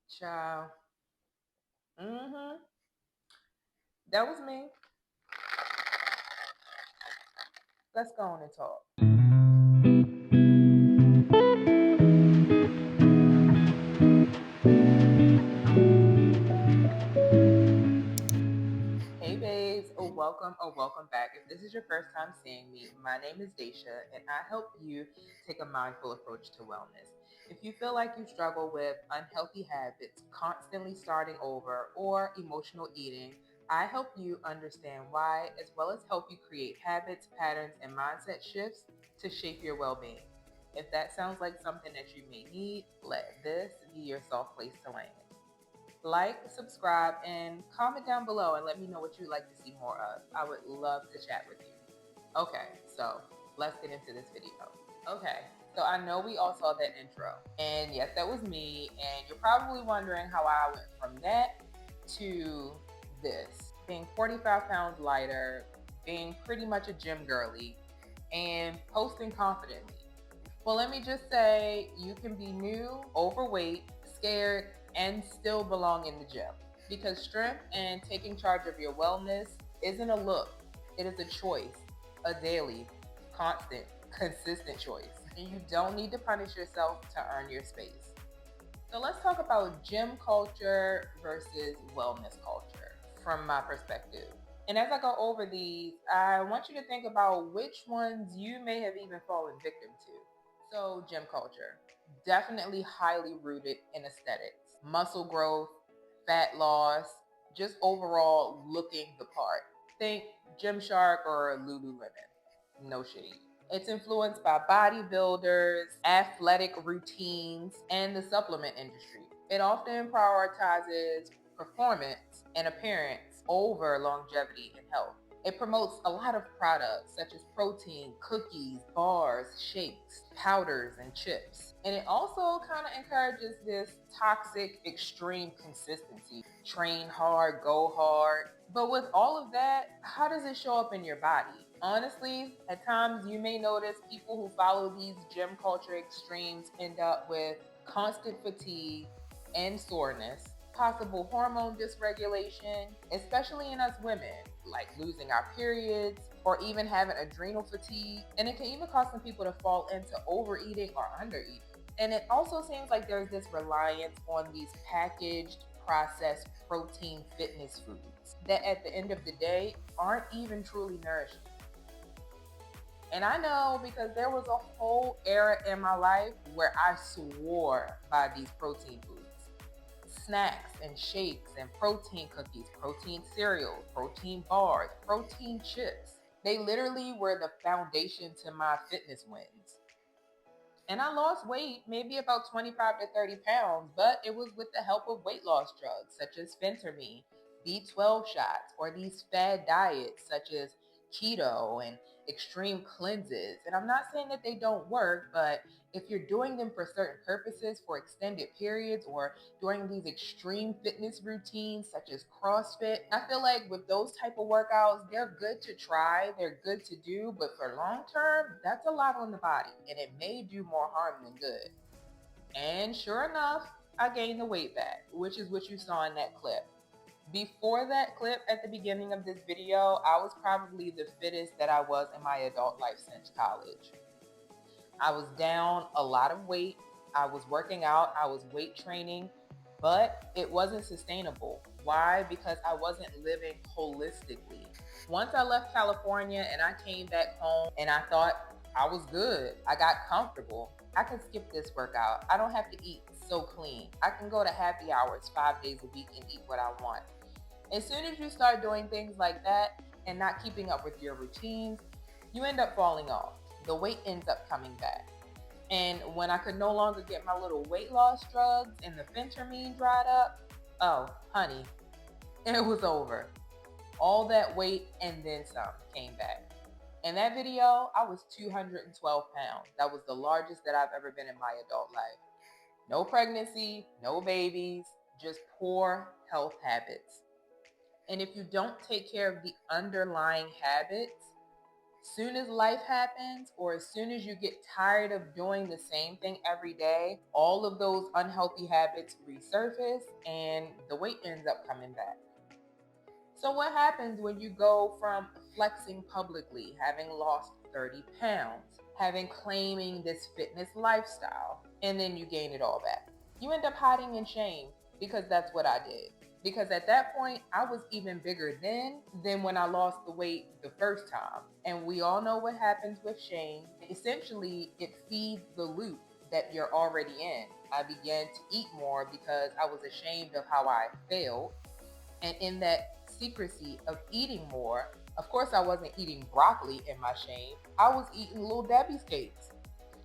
Child. That was me. Let's go on and talk. Hey babes, welcome back. If this is your first time seeing me, my name is Daisha and I help you take a mindful approach to wellness. If you feel like you struggle with unhealthy habits, constantly starting over, or emotional eating, I help you understand why, as well as help you create habits, patterns, and mindset shifts to shape your well being. If that sounds like something that you may need, let this be your soft place to land. Like, subscribe, and comment down below and let me know what you'd like to see more of. I would love to chat with you. Okay, so let's get into this video. Okay, so I know we all saw that intro, and yes, that was me. And you're probably wondering how I went from that to this, being 45 pounds lighter, being pretty much a gym girly, and posting confidently. Well, let me just say you can be new, overweight, scared, and still belong in the gym. Because strength and taking charge of your wellness isn't a look, it is a choice, a daily, constant, consistent choice. And you don't need to punish yourself to earn your space. So let's talk about gym culture versus wellness culture from my perspective. And as I go over these, I want you to think about which ones you may have even fallen victim to. So, gym culture, definitely highly rooted in aesthetics, muscle growth, fat loss, just overall looking the part. Think Gymshark or Lululemon. No shade. It's influenced by bodybuilders, athletic routines, and the supplement industry. It often prioritizes performance and appearance over longevity and health. It promotes a lot of products such as protein, cookies, bars, shakes, powders, and chips. And it also kind of encourages this toxic, extreme consistency. Train hard, go hard. But with all of that, how does it show up in your body? Honestly, at times you may notice people who follow these gym culture extremes end up with constant fatigue and soreness, possible hormone dysregulation, especially in us women, like losing our periods or even having adrenal fatigue. And it can even cause some people to fall into overeating or undereating. And it also seems like there's this reliance on these packaged, processed protein fitness foods that at the end of the day aren't even truly nourishing. And I know because there was a whole era in my life where I swore by these protein foods. Snacks and shakes and protein cookies, protein cereals, protein bars, protein chips. They literally were the foundation to my fitness wins. And I lost weight, maybe about 25 to 30 pounds, but it was with the help of weight loss drugs such as phentermine, B12 shots, or these fad diets such as keto and extreme cleanses. And I'm not saying that they don't work, but if you're doing them for certain purposes for extended periods or during these extreme fitness routines such as CrossFit, I feel like with those type of workouts, they're good to try, they're good to do, but for long term, that's a lot on the body and it may do more harm than good. And sure enough, I gained the weight back, which is what you saw in that clip. Before that clip at the beginning of this video, I was probably the fittest that I was in my adult life since college. I was down a lot of weight. I was working out, I was weight training, but it wasn't sustainable. Why? Because I wasn't living holistically. Once I left California and I came back home and I thought I was good, I got comfortable. I can skip this workout. I don't have to eat so clean. I can go to happy hours 5 days a week and eat what I want. As soon as you start doing things like that and not keeping up with your routines, you end up falling off. The weight ends up coming back. And when I could no longer get my little weight loss drugs and the phentermine dried up, oh, honey, it was over. All that weight and then some came back. In that video, I was 212 pounds. That was the largest that I've ever been in my adult life. No pregnancy, no babies, just poor health habits. And if you don't take care of the underlying habits, Soon as life happens, or as soon as you get tired of doing the same thing every day, all of those unhealthy habits resurface and the weight ends up coming back. So, what happens when you go from flexing publicly, having lost 30 pounds, having claiming this fitness lifestyle, and then you gain it all back? You end up hiding in shame, because that's what I did. Because at that point, I was even bigger then than when I lost the weight the first time. And we all know what happens with shame. Essentially, it feeds the loop that you're already in. I began to eat more because I was ashamed of how I failed. And in that secrecy of eating more, of course, I wasn't eating broccoli in my shame. I was eating Little Debbie's cakes,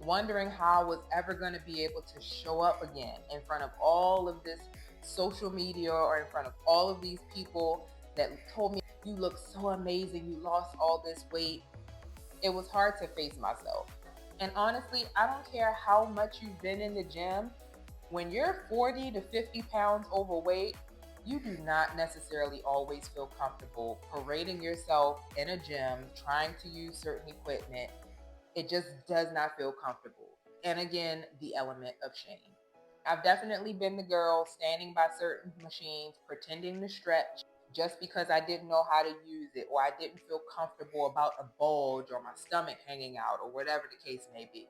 wondering how I was ever going to be able to show up again in front of all of this social media or in front of all of these people that told me, "You look so amazing, you lost all this weight." It was hard to face myself. And honestly, I don't care how much you've been in the gym, when you're 40 to 50 pounds overweight, you do not necessarily always feel comfortable parading yourself in a gym, trying to use certain equipment. It just does not feel comfortable. And again, the element of shame. I've definitely been the girl standing by certain machines, pretending to stretch just because I didn't know how to use it, or I didn't feel comfortable about a bulge or my stomach hanging out, or whatever the case may be.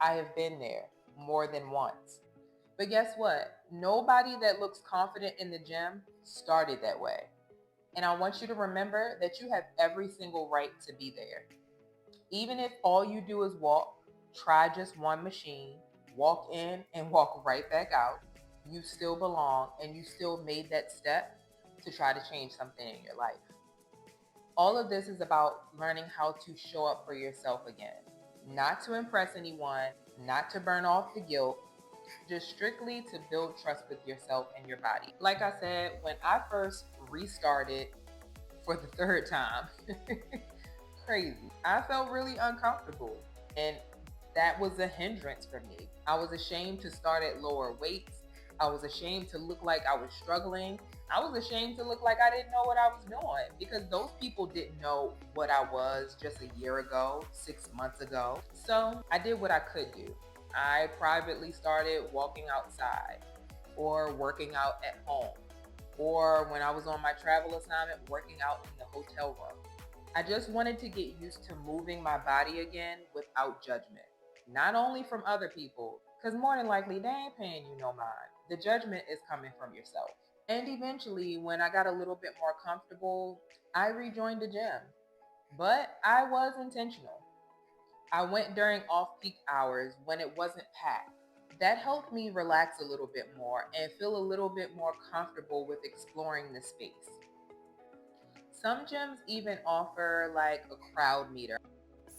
I have been there more than once. But guess what? Nobody that looks confident in the gym started that way. And I want you to remember that you have every single right to be there. Even if all you do is walk, try just one machine, walk in and walk right back out, you still belong and you still made that step to try to change something in your life. All of this is about learning how to show up for yourself again, not to impress anyone, not to burn off the guilt, just strictly to build trust with yourself and your body. Like I said, when I first restarted for the third time, crazy, I felt really uncomfortable. And that was a hindrance for me. I was ashamed to start at lower weights. I was ashamed to look like I was struggling. I was ashamed to look like I didn't know what I was doing, because those people didn't know what I was just a year ago, 6 months ago. So I did what I could do. I privately started walking outside or working out at home, or when I was on my travel assignment, working out in the hotel room. I just wanted to get used to moving my body again without judgment. Not only from other people, because more than likely they ain't paying you no mind. The judgment is coming from yourself. And eventually, when I got a little bit more comfortable, I rejoined the gym. But I was intentional. I went during off peak hours when it wasn't packed. That helped me relax a little bit more and feel a little bit more comfortable with exploring the space. Some gyms even offer like a crowd meter,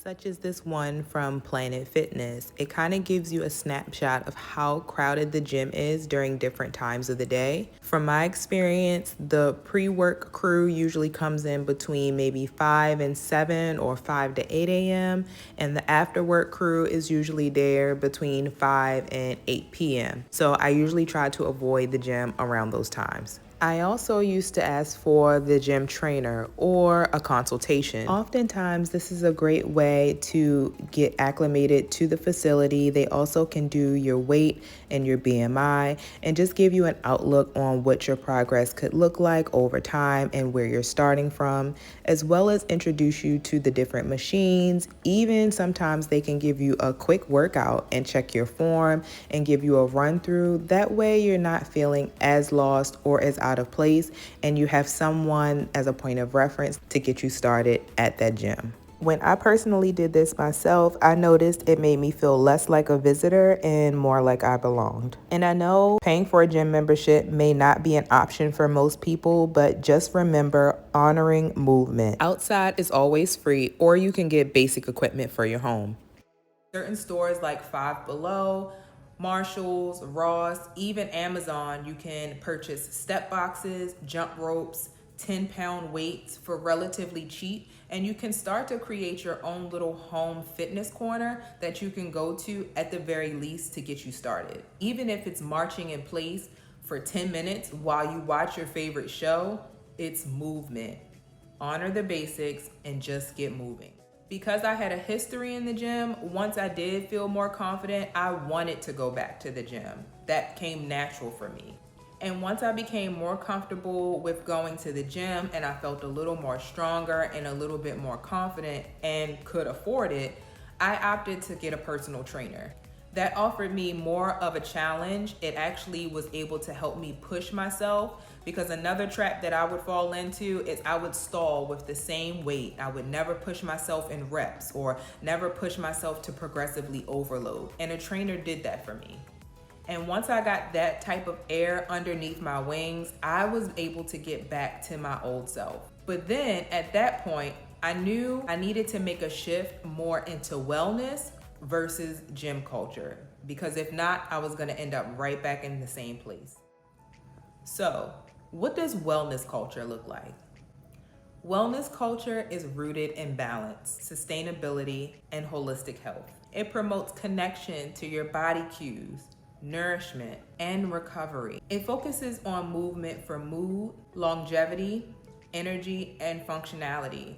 such as this one from Planet Fitness. It kind of gives you a snapshot of how crowded the gym is during different times of the day. From my experience, the pre-work crew usually comes in between maybe 5 and 7 or 5 to 8 a.m. And the after work crew is usually there between 5 and 8 p.m. So I usually try to avoid the gym around those times. I also used to ask for the gym trainer or a consultation. Oftentimes, this is a great way to get acclimated to the facility. They also can do your weight and your BMI and just give you an outlook on what your progress could look like over time and where you're starting from, as well as introduce you to the different machines. Even sometimes they can give you a quick workout and check your form and give you a run through. That way you're not feeling as lost or as out of place, and you have someone as a point of reference to get you started at that gym. When I personally did this myself, I noticed it made me feel less like a visitor and more like I belonged. And I know paying for a gym membership may not be an option for most people, but just remember honoring movement. Outside is always free, or you can get basic equipment for your home. Certain stores like Five Below, Marshalls, Ross, even Amazon, you can purchase step boxes, jump ropes, 10-pound weights for relatively cheap. And you can start to create your own little home fitness corner that you can go to at the very least to get you started. Even if it's marching in place for 10 minutes while you watch your favorite show, it's movement. Honor the basics and just get moving. Because I had a history in the gym, once I did feel more confident, I wanted to go back to the gym. That came natural for me. And once I became more comfortable with going to the gym and I felt a little more stronger and a little bit more confident and could afford it, I opted to get a personal trainer. That offered me more of a challenge. It actually was able to help me push myself, because another trap that I would fall into is I would stall with the same weight. I would never push myself in reps or never push myself to progressively overload. And a trainer did that for me. And once I got that type of air underneath my wings, I was able to get back to my old self. But then at that point, I knew I needed to make a shift more into wellness versus gym culture, because if not, I was gonna end up right back in the same place. So, what does wellness culture look like? Wellness culture is rooted in balance, sustainability, and holistic health. It promotes connection to your body cues, nourishment, and recovery. It focuses on movement for mood, longevity, energy, and functionality.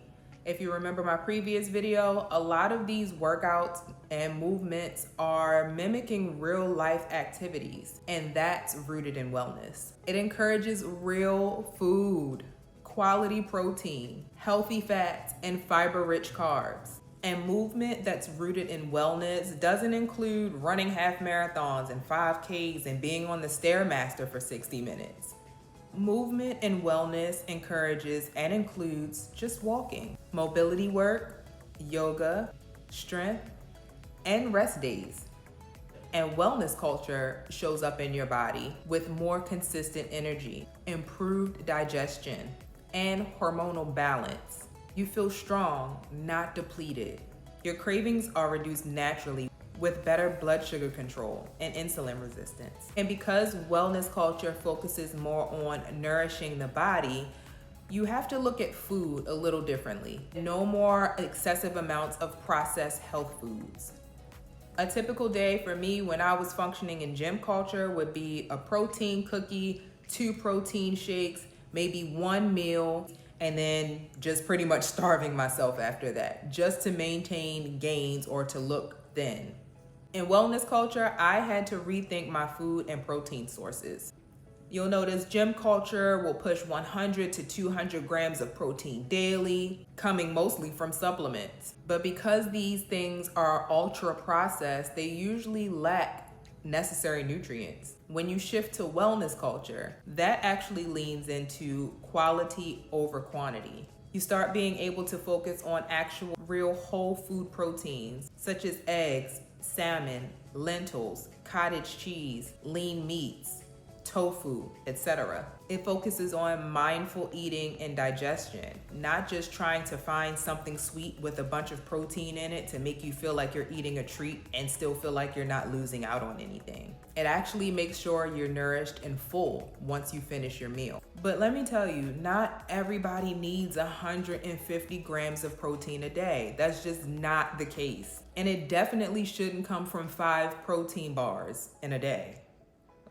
If you remember my previous video, a lot of these workouts and movements are mimicking real life activities, and that's rooted in wellness. It encourages real food, quality protein, healthy fats, and fiber-rich carbs. And movement that's rooted in wellness doesn't include running half marathons and 5Ks and being on the Stairmaster for 60 minutes. Movement and wellness encourages and includes just walking, mobility work, yoga, strength, and rest days. And wellness culture shows up in your body with more consistent energy, improved digestion, and hormonal balance. You feel strong, not depleted. Your cravings are reduced naturally with better blood sugar control and insulin resistance. And because wellness culture focuses more on nourishing the body, you have to look at food a little differently. No more excessive amounts of processed health foods. A typical day for me when I was functioning in gym culture would be a protein cookie, 2 protein shakes, maybe 1 meal, and then just pretty much starving myself after that, just to maintain gains or to look thin. In wellness culture, I had to rethink my food and protein sources. You'll notice gym culture will push 100 to 200 grams of protein daily, coming mostly from supplements. But because these things are ultra processed, they usually lack necessary nutrients. When you shift to wellness culture, that actually leans into quality over quantity. You start being able to focus on actual real whole food proteins, such as eggs, salmon, lentils, cottage cheese, lean meats, tofu, etc. It focuses on mindful eating and digestion, not just trying to find something sweet with a bunch of protein in it to make you feel like you're eating a treat and still feel like you're not losing out on anything. It actually makes sure you're nourished and full once you finish your meal. But let me tell you, not everybody needs 150 grams of protein a day. That's just not the case. And it definitely shouldn't come from 5 protein bars in a day.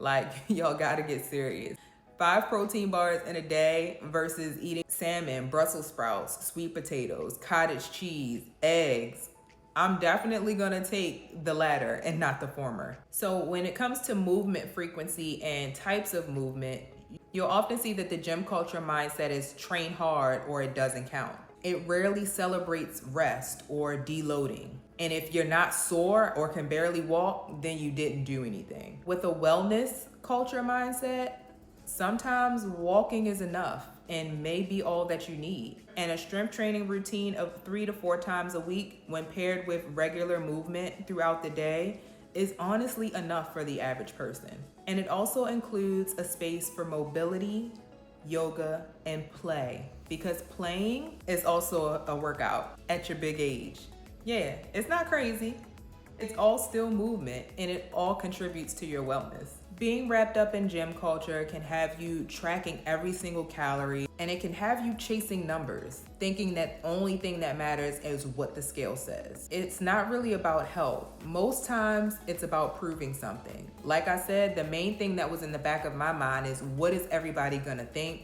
Like, y'all gotta get serious. 5 protein bars in a day versus eating salmon, Brussels sprouts, sweet potatoes, cottage cheese, eggs. I'm definitely gonna take the latter and not the former. So when it comes to movement frequency and types of movement, you'll often see that the gym culture mindset is train hard or it doesn't count. It rarely celebrates rest or deloading. And if you're not sore or can barely walk, then you didn't do anything. With a wellness culture mindset, sometimes walking is enough and may be all that you need. And a strength training routine of 3 to 4 times a week, when paired with regular movement throughout the day, is honestly enough for the average person. And it also includes a space for mobility, yoga, and play, because playing is also a workout at your big age. Yeah, it's not crazy. It's all still movement, and it all contributes to your wellness. Being wrapped up in gym culture can have you tracking every single calorie, and it can have you chasing numbers, thinking that only thing that matters is what the scale says. It's not really about health. Most times it's about proving something. Like I said, the main thing that was in the back of my mind is, what is everybody gonna think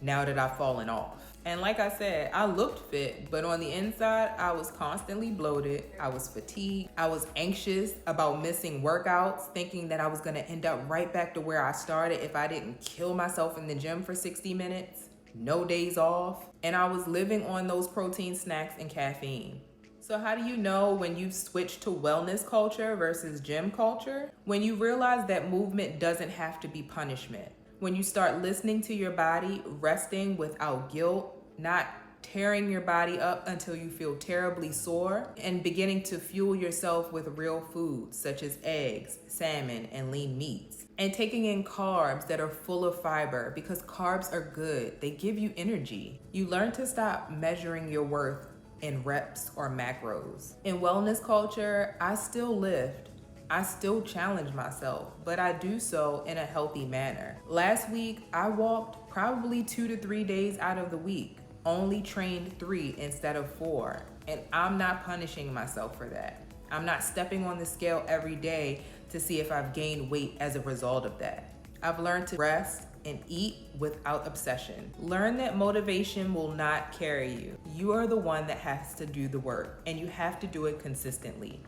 now that I've fallen off? And like I said, I looked fit, but on the inside, I was constantly bloated. I was fatigued. I was anxious about missing workouts, thinking that I was gonna end up right back to where I started if I didn't kill myself in the gym for 60 minutes, no days off. And I was living on those protein snacks and caffeine. So, how do you know when you've switched to wellness culture versus gym culture? When you realize that movement doesn't have to be punishment. When you start listening to your body, resting without guilt, not tearing your body up until you feel terribly sore, and beginning to fuel yourself with real foods such as eggs, salmon, and lean meats. And taking in carbs that are full of fiber because carbs are good. They give you energy. You learn to stop measuring your worth in reps or macros. In wellness culture, I still lift. I still challenge myself, but I do so in a healthy manner. Last week, I walked probably 2 to 3 days out of the week, only trained 3 instead of 4, and I'm not punishing myself for that. I'm not stepping on the scale every day to see if I've gained weight as a result of that. I've learned to rest and eat without obsession. Learn that motivation will not carry you. You are the one that has to do the work, and you have to do it consistently.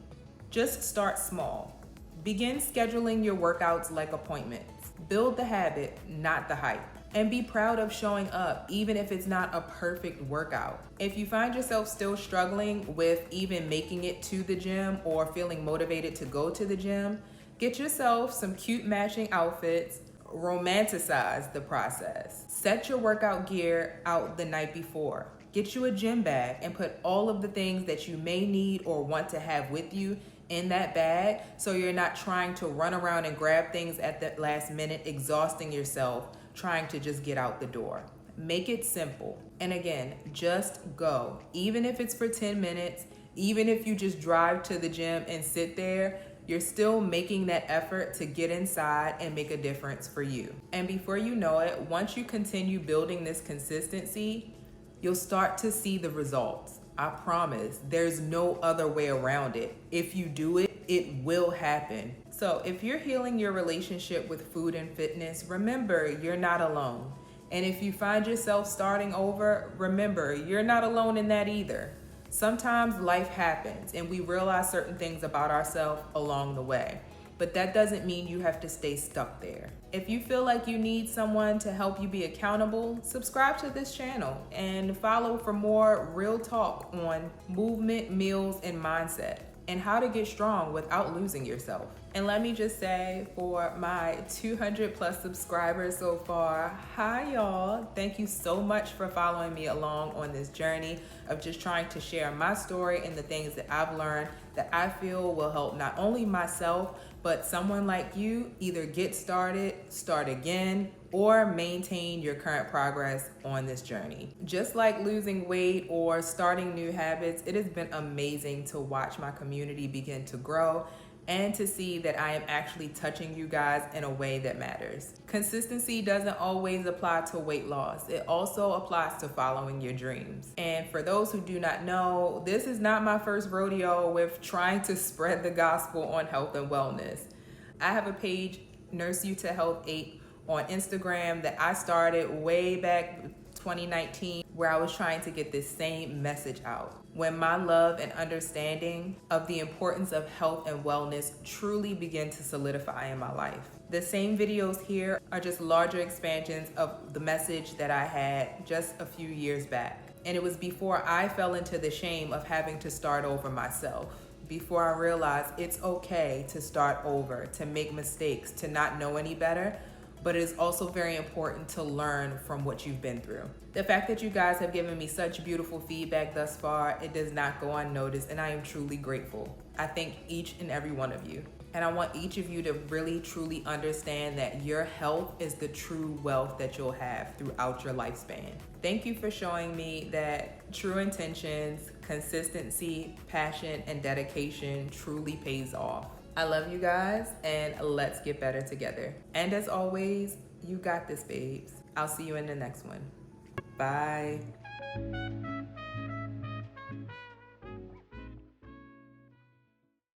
Just start small. Begin scheduling your workouts like appointments. Build the habit, not the hype. And be proud of showing up, even if it's not a perfect workout. If you find yourself still struggling with even making it to the gym or feeling motivated to go to the gym, get yourself some cute matching outfits. Romanticize the process. Set your workout gear out the night before. Get you a gym bag and put all of the things that you may need or want to have with you in that bag so you're not trying to run around and grab things at the last minute, exhausting yourself, trying to just get out the door. Make it simple. And again, just go. Even if it's for 10 minutes, even if you just drive to the gym and sit there, you're still making that effort to get inside and make a difference for you. And before you know it, once you continue building this consistency, you'll start to see the results. I promise. There's no other way around it. If you do it, it will happen. So if you're healing your relationship with food and fitness, remember you're not alone. And if you find yourself starting over, remember you're not alone in that either. Sometimes life happens and we realize certain things about ourselves along the way, but that doesn't mean you have to stay stuck there. If you feel like you need someone to help you be accountable, subscribe to this channel and follow for more real talk on movement, meals, and mindset, and how to get strong without losing yourself. And let me just say, for my 200 plus subscribers so far, hi y'all. Thank you so much for following me along on this journey of just trying to share my story and the things that I've learned that I feel will help not only myself, but someone like you either get started, start again, or maintain your current progress on this journey. Just like losing weight or starting new habits, it has been amazing to watch my community begin to grow and to see that I am actually touching you guys in a way that matters. Consistency doesn't always apply to weight loss. It also applies to following your dreams. And for those who do not know, this is not my first rodeo with trying to spread the gospel on health and wellness. I have a page, Nurse You to Health 8, on Instagram that I started way back 2019, where I was trying to get this same message out. When my love and understanding of the importance of health and wellness truly began to solidify in my life. The same videos here are just larger expansions of the message that I had just a few years back. And it was before I fell into the shame of having to start over myself. Before I realized it's okay to start over, to make mistakes, to not know any better, but it is also very important to learn from what you've been through. The fact that you guys have given me such beautiful feedback thus far, it does not go unnoticed, and I am truly grateful. I thank each and every one of you. And I want each of you to really, truly understand that your health is the true wealth that you'll have throughout your lifespan. Thank you for showing me that true intentions, consistency, passion, and dedication truly pays off. I love you guys, and let's get better together. And as always, you got this, babes. I'll see you in the next one. Bye.